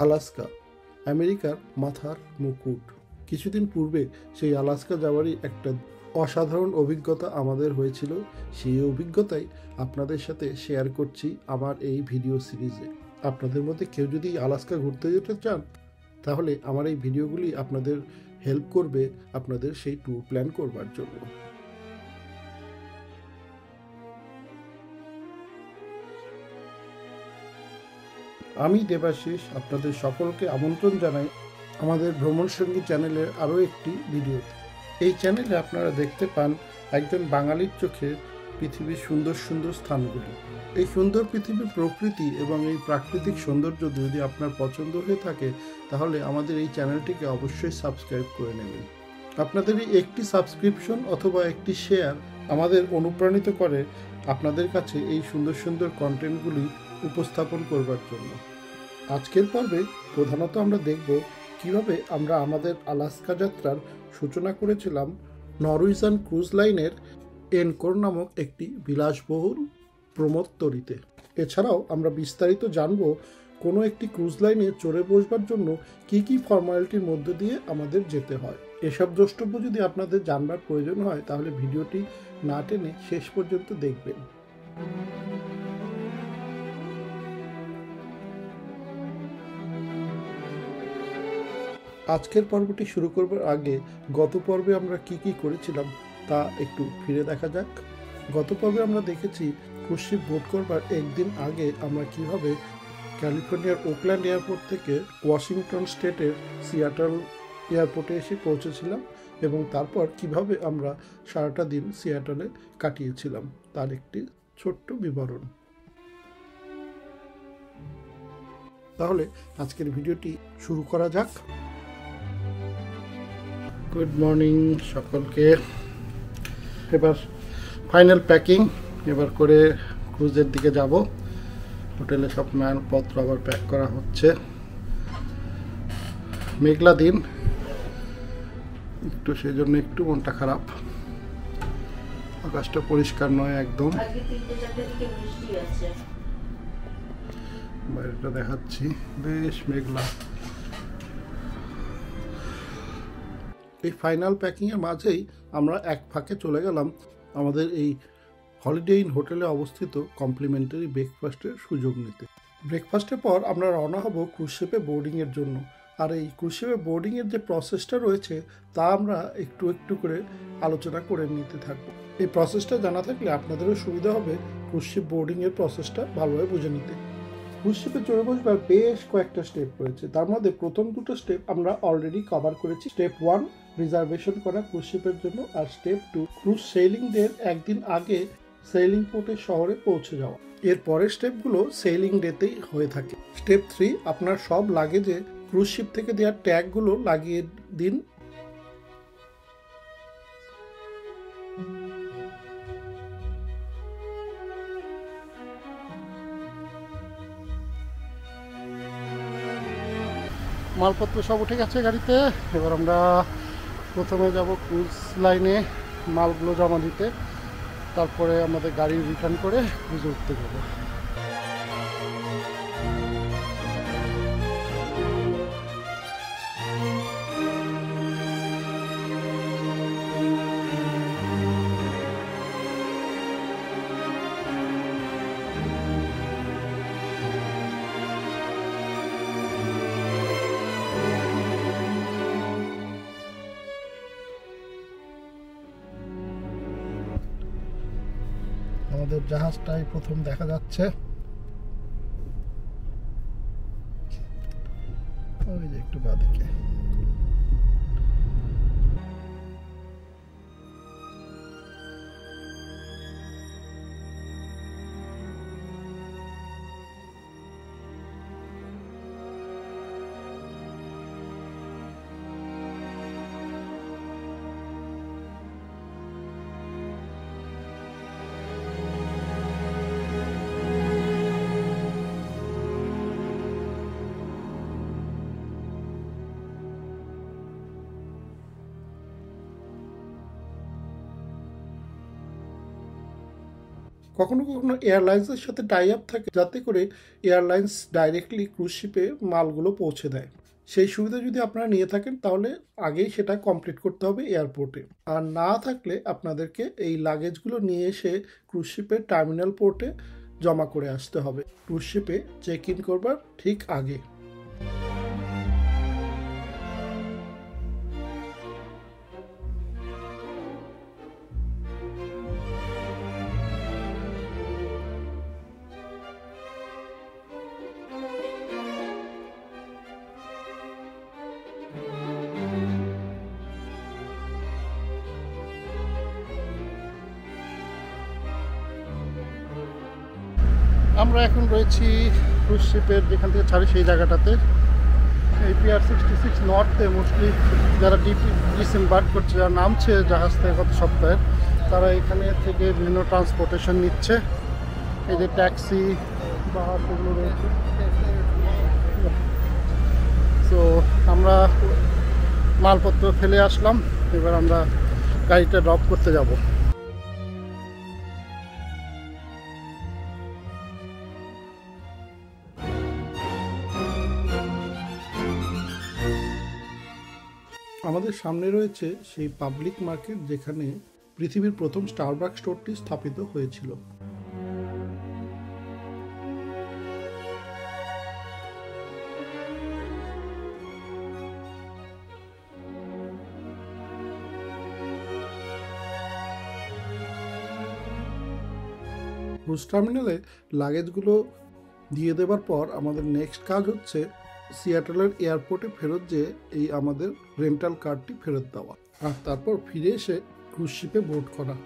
Alaska, আমেরিকার মাথার মুকুট। কিছুদিন পূর্বে সেই আলাস্কা যাওয়ারই একটা অসাধারণ অভিজ্ঞতা আমাদের হয়েছিল। সেই অভিজ্ঞতাই আপনাদের সাথে শেয়ার করছি আমার এই ভিডিও সিরিজে। আপনাদের মধ্যে কেউ যদি আলাস্কা ঘুরতে যেতে চান, তাহলে আমার এই ভিডিওগুলি আপনাদের হেল্প করবে আপনাদের সেই ট্যুর প্ল্যান করবার জন্য। আমি দেবাশিস আপনাদের সকলকে আমন্ত্রণ জানাই আমাদের ভ্রমণ সঙ্গী চ্যানেলের আরও একটি ভিডিওতে। এই চ্যানেলে আপনারা দেখতে পান একজন বাঙালির চোখে পৃথিবীর সুন্দর সুন্দর স্থানগুলি। এই সুন্দর পৃথিবীর প্রকৃতি এবং এই প্রাকৃতিক সৌন্দর্য যদি আপনার পছন্দ হয়ে থাকে, তাহলে আমাদের এই চ্যানেলটিকে অবশ্যই সাবস্ক্রাইব করে নেবেন। আপনাদের এই একটি সাবস্ক্রিপশন অথবা একটি শেয়ার আমাদের অনুপ্রাণিত করে আপনাদের কাছে এই সুন্দর সুন্দর কন্টেন্টগুলি উপস্থাপন করবার জন্য। আজকের পর্বে প্রধানত আমরা দেখব কিভাবে আমরা আমাদের আলাস্কা যাত্রার সূচনা করেছিলাম নরওয়েজিয়ান ক্রুজ লাইনের এনকোর নামক একটি বিলাসবহুল প্রমোদতরীতে। এছাড়াও আমরা বিস্তারিত জানব কোনো একটি ক্রুজ লাইনে চড়ে বসবার জন্য কি কি ফর্মালিটির মধ্য দিয়ে আমাদের যেতে হয়। এসব দ্রষ্টব্য যদি আপনাদের জানবার প্রয়োজন হয়, তাহলে ভিডিওটি না টেনে শেষ পর্যন্ত দেখবেন। আজকের পর্বটি শুরু করবার আগে গত পর্বে আমরা কি কি করেছিলাম তা একটু ফিরে দেখা যাক। গত পর্বে আমরা দেখেছি ক্রুজ বোট করবার একদিন আগে আমরা কিভাবে ক্যালিফোর্নিয়ার ওকল্যান্ড এয়ারপোর্ট থেকে ওয়াশিংটন স্টেটের সিয়াটল এয়ারপোর্টে এসে পৌঁছেছিলাম এবং তারপর কিভাবে আমরা সারাটা দিন সিয়াটলে কাটিয়েছিলাম তার একটি ছোট্ট বিবরণ। তাহলে আজকের ভিডিওটি শুরু করা যাক। গুড মর্নিং সকলকে। এবার ফাইনাল প্যাকিং এবার করে ক্রুজের দিকে যাব। হোটেলে সব মালপত্র আবার প্যাক করা হচ্ছে। মেঘলা দিন, একটু সেজন্য একটু মনটা খারাপ। আকাশটা পরিষ্কার নয় একদম। বাইরেটা দেখাচ্ছি, বেশ মেঘলা। এই ফাইনাল প্যাকিংয়ের মাঝেই আমরা এক ফাঁকে চলে গেলাম আমাদের এই হলিডে ইন হোটেলে অবস্থিত কমপ্লিমেন্টারি ব্রেকফাস্টের সুযোগ নিতে। ব্রেকফাস্টের পর আমরা রওনা হব ক্রুজ শিপে বোর্ডিংয়ের জন্য। আর এই ক্রুজ শিপে বোর্ডিংয়ের যে প্রসেসটা রয়েছে তা আমরা একটু একটু করে আলোচনা করে নিতে থাকবো। এই প্রসেসটা জানা থাকলে আপনাদেরও সুবিধা হবে ক্রুজ শিপ বোর্ডিংয়ের প্রসেসটা ভালোভাবে বুঝে নিতে। ক্রুজ শিপে চড়ে বসবার বেশ কয়েকটা স্টেপ রয়েছে। তার মধ্যে প্রথম দুটো স্টেপ আমরা অলরেডি কভার করেছি। স্টেপ 1 রিজার্ভেশন করা ক্রুজ শিপের জন্য, আর স্টেপ 2 ক্রুজ সেলিং ডের একদিন আগে সেলিং পোর্টের শহরে পৌঁছে যাওয়া। এর পরের স্টেপগুলো সেলিং ডেতেই হয়ে থাকে। স্টেপ 3 আপনার সব লাগেজে ক্রুজ শিপ থেকে দেওয়ার ট্যাগগুলো লাগিয়ে দিন। মালপত্র সব উঠে গেছে গাড়িতে। এবার আমরা প্রথমে যাব ক্রুজ লাইনে মালগুলো জমা দিতে, তারপরে আমাদের গাড়ি রিটার্ন করে ক্রুজে উঠতে যাবো। আমাদের জাহাজটাই প্রথম দেখা যাচ্ছে। ওই যে একটু বাদিকে। কখনো কখনো এয়ারলাইন্সের সাথে টাই আপ থাকে, যাতে করে এয়ারলাইন্স ডাইরেক্টলি ক্রুজ শিপে মালগুলো পৌঁছে দেয়। সেই সুবিধা যদি আপনারা নিয়ে থাকেন তাহলে আগেই সেটা কমপ্লিট করতে হবে এয়ারপোর্টে। আর না থাকলে আপনাদেরকে এই লাগেজগুলো নিয়ে এসে ক্রুজ শিপের টার্মিনাল পোর্টে জমা করে আসতে হবে ক্রুজ শিপে চেক ইন করবার ঠিক আগে। আমরা এখন রয়েছি ক্রুজ শিপের যেখান থেকে ছাড়ি সেই জায়গাটাতে। এই PR-66 নর্থে মোস্টলি যারা ডিসএম্বার্ক করছে, যারা নামছে জাহাজ থেকে গত সপ্তাহে, তারা এখানে থেকে বিভিন্ন ট্রান্সপোর্টেশন নিচ্ছে। এই যে ট্যাক্সি বা সেগুলো রয়েছে। তো আমরা মালপত্র ফেলে আসলাম, এবার আমরা গাড়িটা ড্রপ করতে যাব। আমাদের সামনে রয়েছে সেই পাবলিক মার্কেট যেখানে পৃথিবীর প্রথম স্টারবাকস স্টোরটি স্থাপিত হয়েছিল। ক্রুজ টার্মিনালে লাগেজগুলো দিয়ে দেওয়ার পর আমাদের নেক্সট কাজ হচ্ছে সিয়াটলের এয়ারপোর্টে ফেরত যেয়ে এই আমাদের রেন্টাল কারটি ফেরত দেওয়া, আর তারপর ফিরে এসে ক্রুজ শিপে বোর্ড করা।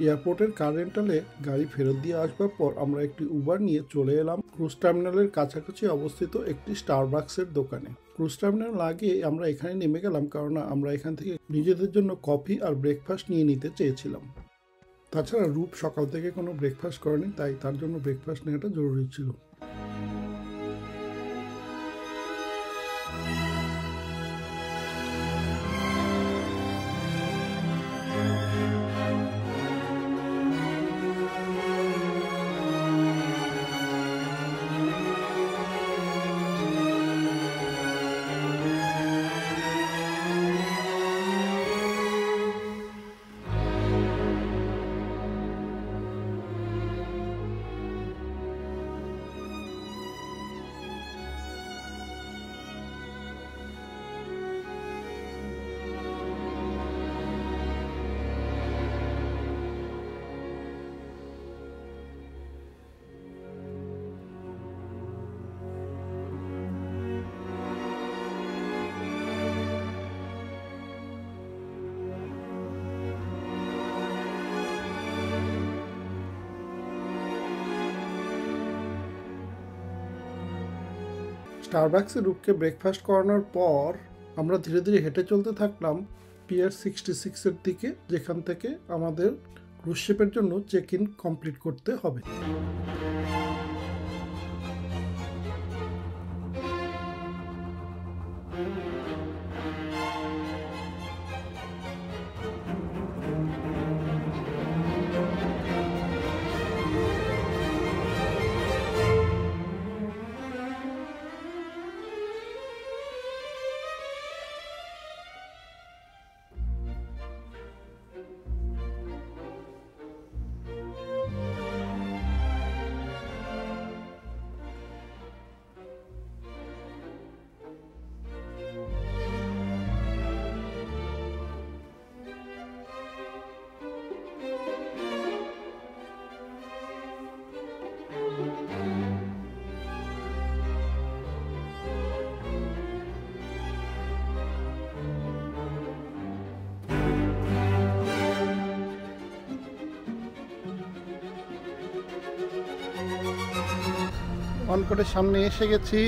এয়ারপোর্টের কার রেন্টালে গাড়ি ফেরত দিয়ে আসবার পর আমরা একটি উবার নিয়ে চলে এলাম ক্রুজ টার্মিনালের কাছাকাছি অবস্থিত একটি স্টারবাকসের দোকানে। ক্রুজ টার্মিনাল আগে আমরা এখানে নেমে গেলাম কারণ আমরা এখান থেকে নিজেদের জন্য কফি আর ব্রেকফাস্ট নিয়ে নিতে চেয়েছিলাম। তাছাড়া রূপ সকাল থেকে কোনো ব্রেকফাস্ট করেনি, তাই তার জন্য ব্রেকফাস্ট নেওয়াটা জরুরি ছিল। স্টারবাকসে রূপকে ব্রেকফাস্ট করানোর পর আমরা ধীরে ধীরে হেঁটে চলতে থাকলাম PR-66 দিকে, যেখান থেকে আমাদের ক্রুজ শিপের জন্য চেক ইন কমপ্লিট করতে হবে। অন করে সামনে এসে গেছি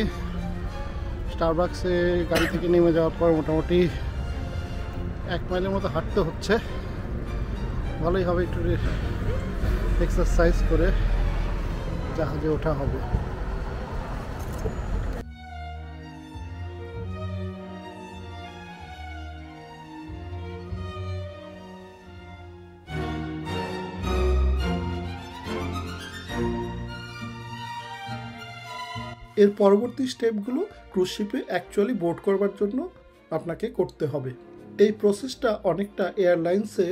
স্টারবাক্সে গাড়ি থেকে নেমে যাওয়ার পর মোটামুটি 1 মাইলের মতো হাঁটতে হচ্ছে। ভালোই হবে, একটু এক্সারসাইজ করে জাহাজে ওঠা হবে। এর পরবর্তী স্টেপগুলো ক্রুজ শিপে অ্যাকচুয়ালি বোর্ড করবার জন্য আপনাকে করতে হবে। এই প্রসেসটা অনেকটা এয়ারলাইন্সে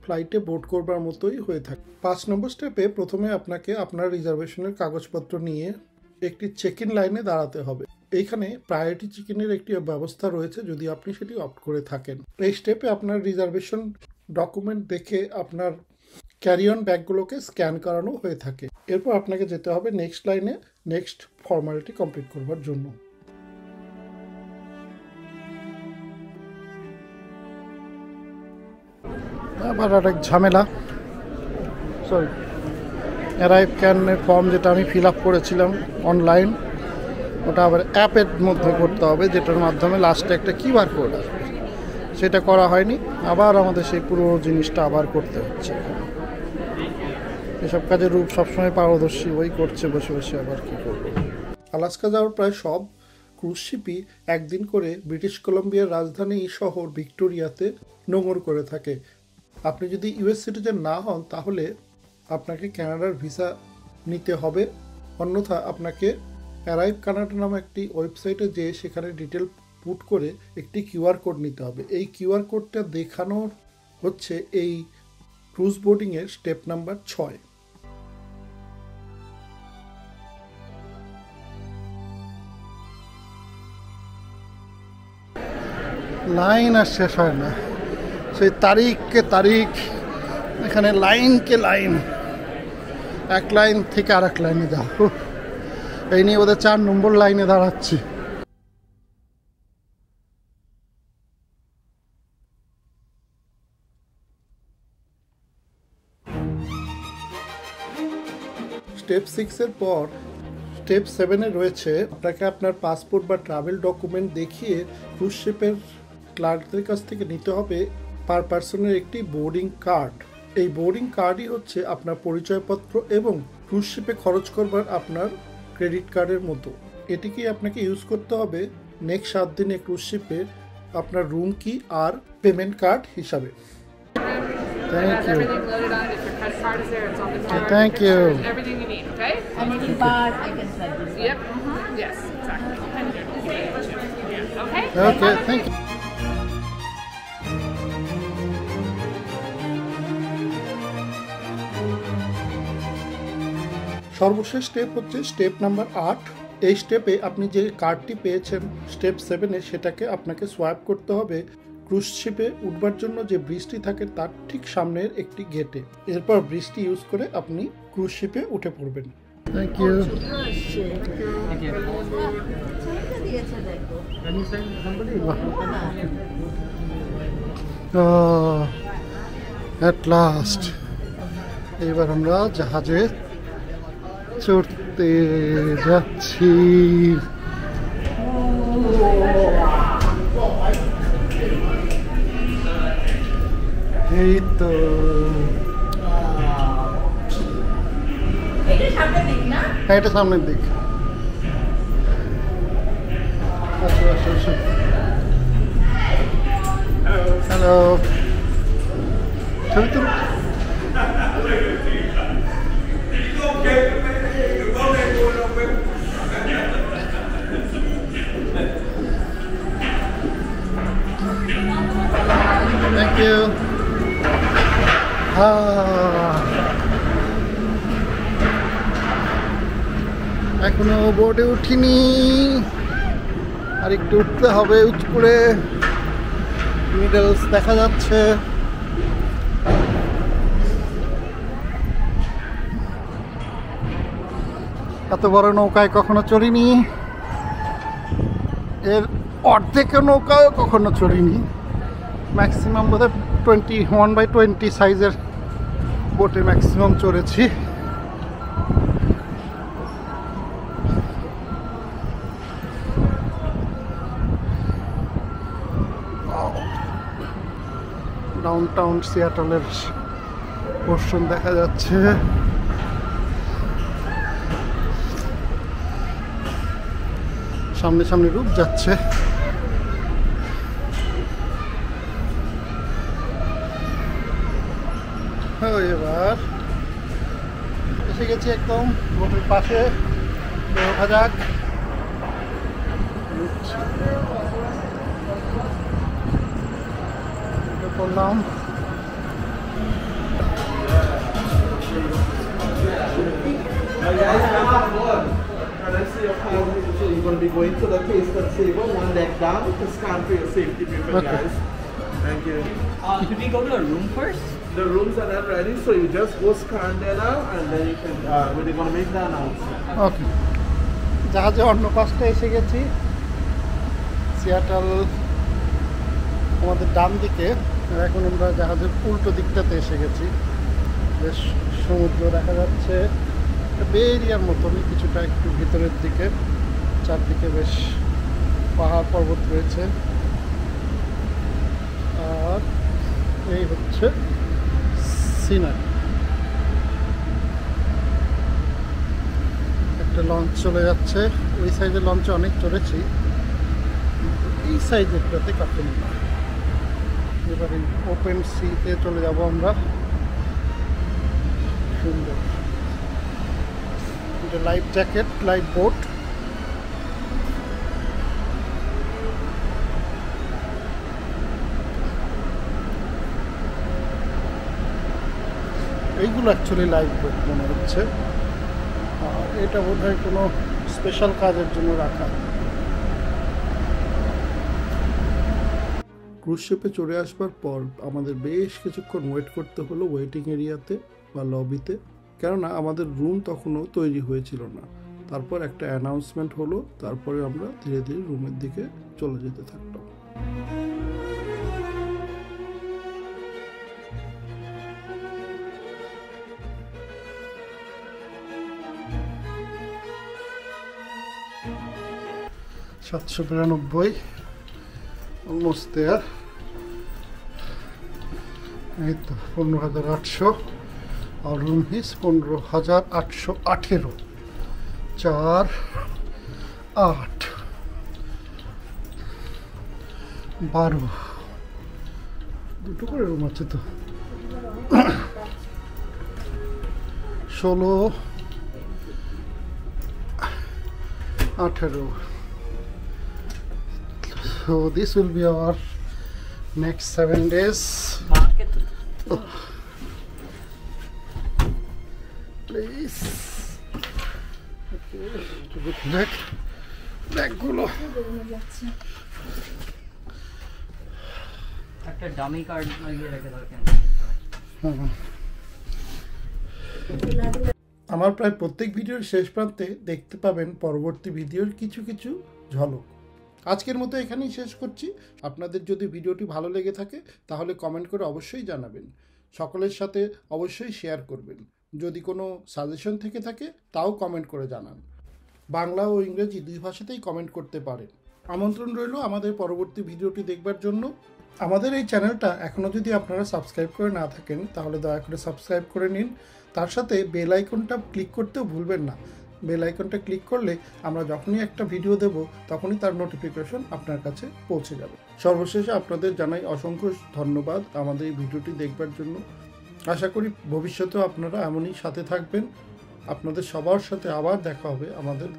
ফ্লাইটে বোর্ড করবার মতোই হয়ে থাকে। 5 নম্বর স্টেপে প্রথমে আপনাকে আপনার রিজার্ভেশনের কাগজপত্র নিয়ে একটি চেক ইন লাইনে দাঁড়াতে হবে। এইখানে প্রায়োরিটি চেক ইনের একটি ব্যবস্থা রয়েছে যদি আপনি সেটি অপ্ট করে থাকেন। এই স্টেপে আপনার রিজার্ভেশন ডকুমেন্ট দেখে আপনার ক্যারি অন ব্যাগগুলোকে স্ক্যান করানো হয়ে থাকে। এরপর আপনাকে যেতে হবে নেক্সট লাইনে নেক্সট ফর্মালিটি কমপ্লিট করবার জন্য। আবার আরেক ঝামেলা, সরি, অ্যারাইভ ক্যানের ফর্ম যেটা আমি ফিল আপ করেছিলাম অনলাইন, ওটা আবার অ্যাপের মধ্যে করতে হবে, যেটার মাধ্যমে লাস্টে একটা কিউআর কোড আসবে। সেটা করা হয়নি, আবার আমাদের সেই পুরো জিনিসটা আবার করতে হচ্ছে। এসব কাজে রূপ সবসময় পারদর্শী, ওই করছে বসে বসে, আবার কি করবো। আলাস্কা যাওয়ার প্রায় সব ক্রুজ শিপই একদিন করে ব্রিটিশ কলম্বিয়ার রাজধানী শহর ভিক্টোরিয়াতে নোঙর করে থাকে। আপনি যদি ইউএস সিটিজেন না হন তাহলে আপনাকে কানাডার ভিসা নিতে হবে, অন্যথা আপনাকে অ্যারাইভ কানাডা নামে একটি ওয়েবসাইটে যেয়ে সেখানে ডিটেল পুট করে একটি কিউআর কোড নিতে হবে। এই কিউআর কোডটা দেখানোর হচ্ছে এই ক্রুজ বোর্ডিংয়ের স্টেপ নাম্বার 6। লাইন আর শেষ হয় না, সেই তারিখকে তারিখ, এখানে লাইনকে লাইন, এক লাইন থেকে আর এক লাইনে যাও। এই নিয়ে ওদের 4 নম্বর লাইনে দাঁড়াচ্ছি। স্টেপ 6-এর পর স্টেপ 7-এ রয়েছে আপনাকে আপনার পাসপোর্ট বা ট্রাভেল ডকুমেন্ট দেখিয়ে ক্রুজ শিপের ক্লার্কদের কাছ থেকে নিতে হবে পার পার্সনের একটি বোর্ডিং কার্ড। এই বোর্ডিং কার্ডই হচ্ছে আপনার পরিচয়পত্র এবং ক্রুজ শিপে খরচ করবার আপনার ক্রেডিট কার্ডের মতো। এটিকে আপনাকে ইউজ করতে হবে নেক্সট 7 দিনে ক্রুজ শিপে আপনার রুম কি আর পেমেন্ট কার্ড হিসাবে। Thank you. Everything loaded on. If your credit card is there, it's on the card. Thank you. Everything you need, okay? I need a bar, I can swipe this. Yep. Yes, exactly. Okay? Okay, thank you. সর্বশেষ step হচ্ছে step number 8। এই স্টেপে আপনি যে কার্ডটি পেয়েছেন step 7-এ সেটাকে আপনাকে সোয়াইপ করতে হবে ক্রুজ শিপে উঠবার জন্য যে ব্রিজটি থাকে তার ঠিক সামনের একটি গেটে। এরপর ব্রিজটি ইউজ করে আপনি ক্রুজ শিপে উঠে পড়বেন। Thank you. অ্যাট লাস্ট এবার আমরা জাহাজে চড়তে যাচ্ছি। এই তো হ্যাঁ, এটা সামনের দিক। আসো আসো আসো। হ্যালো, ছবি তুল। Thank you. এখনো বোর্ডে উঠিনি, আর একটু উঠতে হবে। উঁচ করে মিডলস দেখা যাচ্ছে। এত বড় নৌকায় কখনো চড়িনি, এর অর্ধেক নৌকাও কখনো চড়িনি। ম্যাক্সিমাম বোধহয় 21/20 সাইজের বোটে ম্যাক্সিমাম চড়েছি। ডাউনটাউন সিয়াটলের পোর্শন দেখা যাচ্ছে। সামনে সামনে রূপ যাচ্ছে। এবার এসে গেছি একদম রোডের পাশে। ওঠা যাক। করলাম So you're going to be going to the case table, one leg down, to scan for your safety paper, Okay. guys. Thank you. Should we go to a room first? The rooms are not ready, so you just go scan there now, and then you can, when they're going to make the announcement. ওকে, জাহাজে অন্য পাশটা এসে গেছি। Seattle আমাদের ডান দিকে, এখন আমরা জাহাজের উল্টো দিকটাতে এসে গেছি। বেশ সমুদ্র দেখা যাচ্ছে, বে এরিয়ার মতনই, কিছুটা একটু ভিতরের দিকে। চারদিকে বেশ পাহাড় পর্বত রয়েছে। আর এই হচ্ছে সিনারি। একটা লঞ্চ চলে যাচ্ছে। ওই সাইডের লঞ্চে অনেক চড়েছি, এই সাইডেরটাতে কাটেনি না। এবারে ওপেন সিতে চলে যাব আমরা। সুন্দর এটা লাইফ জ্যাকেট, লাইফ বোট। এইগুলো অ্যাকচুয়ালি লাইফ বোট মনে হচ্ছে। আর এটা বোধহয় কোনো স্পেশাল কাজের জন্য রাখা। ক্রুজ শিপে চড়ে আসবার পর আমাদের বেশ কিছুক্ষণ ওয়েট করতে হলো ওয়েটিং এরিয়াতে বা লবিতে, কেননা আমাদের রুম তখনও তৈরি হয়েছিল না। তারপর একটা অ্যানাউন্সমেন্ট হলো, তারপরে আমরা ধীরে ধীরে রুমের দিকে চলে যেতে থাকলাম। $792, অলমোস্ট দেয়ার। এই তো 15,800। আর রুম হিস 15,818। 4, 8, 12, দুটো করে রুম আছে তো। 16, 18। So this will be our next 7 days. Please. Okay, to look back. ব্যাগগুলো একটা ডামি কার্ড লাগিয়ে রেখে দাও কেন? আমার প্রায় প্রত্যেক ভিডিওর শেষ প্রান্তে দেখতে পাবেন পরবর্তী ভিডিওর কিছু কিছু ঝলক। আজকের মতো এখানেই শেষ করছি। আপনাদের যদি ভিডিওটি ভালো লেগে থাকে তাহলে কমেন্ট করে অবশ্যই জানাবেন। সকলের সাথে অবশ্যই শেয়ার করবেন। যদি কোনো সাজেশন থেকে থাকে তাও কমেন্ট করে জানান। বাংলা ও ইংরেজি দুই ভাষাতেই কমেন্ট করতে পারেন। আমন্ত্রণ রইল আমাদের পরবর্তী ভিডিওটি দেখবার জন্য। আমাদের এই চ্যানেলটা এখনও যদি আপনারা সাবস্ক্রাইব করে না থাকেন তাহলে দয়া করে সাবস্ক্রাইব করে নিন। তার সাথে বেল আইকনটা ক্লিক করতেও ভুলবেন না। বেল আইকনটা ক্লিক করলে আমরা যখনই একটা ভিডিও দেব তখনই তার নোটিফিকেশন আপনার কাছে পৌঁছে যাবে। সর্বশেষে আপনাদের জানাই অসংখ্য ধন্যবাদ আমাদের এই ভিডিওটি দেখবার জন্য। আশা করি ভবিষ্যতেও আপনারা এমনই সাথে থাকবেন। আপনাদের সবার সাথে আবার দেখা হবে আমাদের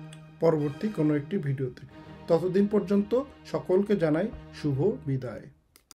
পরবর্তী কোনো একটি ভিডিওতে। ততদিন পর্যন্ত সকলকে জানাই শুভ বিদায়।